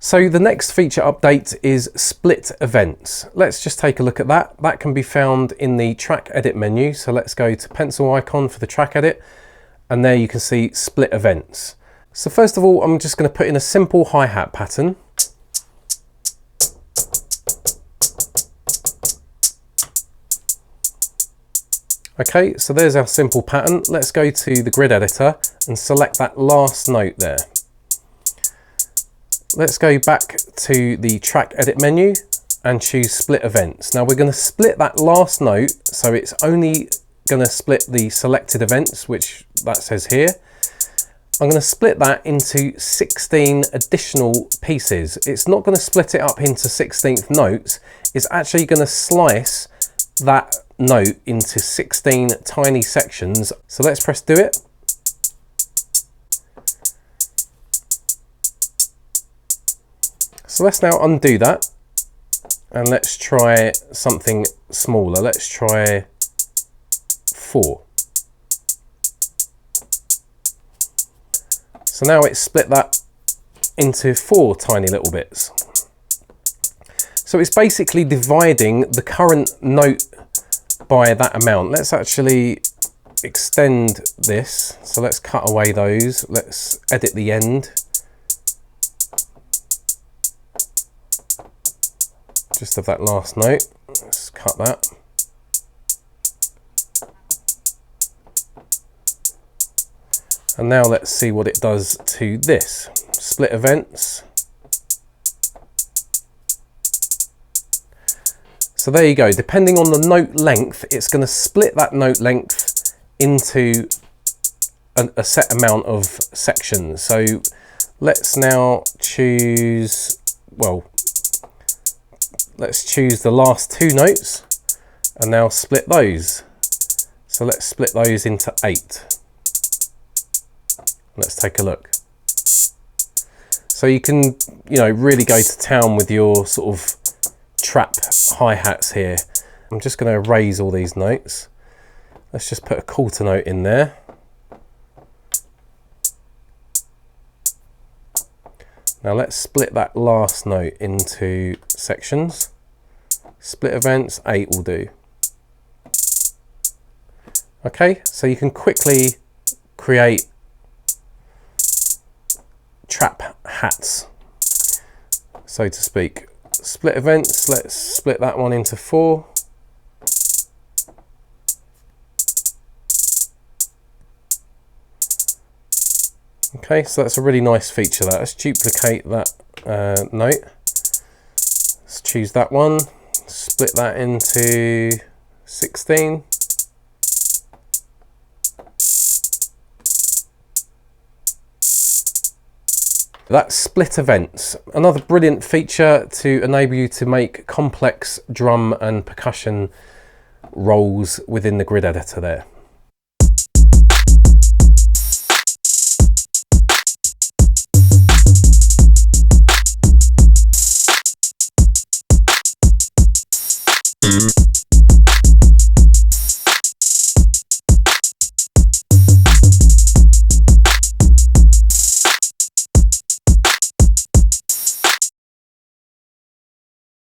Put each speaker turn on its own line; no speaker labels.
So the next feature update is split events. Let's just take a look at that. That can be found in the track edit menu. So let's go to pencil icon for the track edit, and there you can see split events. So first of all, I'm just going to put in a simple hi-hat pattern. Okay, so there's our simple pattern. Let's go to the grid editor and select that last note there. Let's go back to the track edit menu and choose split events. Now we're going to split that last note, so it's only going to split the selected events, which that says here. I'm going to split that into 16 additional pieces. It's not going to split it up into 16th notes. It's actually going to slice that note into 16 tiny sections. So let's press do it. So let's now undo that and let's try something smaller. Let's try 4. So now it's split that into 4 tiny little bits. So it's basically dividing the current note by that amount. Let's actually extend this. So let's cut away those. Let's edit the end. Just of that last note. Let's cut that. And now let's see what it does to this. Split events. So there you go. Depending on the note length, it's going to split that note length into a set amount of sections. So let's now choose, well, let's choose the last 2 notes and now split those. So let's split those into 8. Let's take a look. So you can, really go to town with your sort of trap hi-hats here. I'm just going to erase all these notes. Let's just put a quarter note in there. Now let's split that last note into sections. Split events, 8 will do. Okay, so you can quickly create trap hats, so to speak. Split events, let's split that one into 4. Okay, so that's a really nice feature. That. Let's duplicate that note. Let's choose that one, split that into 16. That's split events. Another brilliant feature to enable you to make complex drum and percussion rolls within the grid editor there.
Mm-hmm.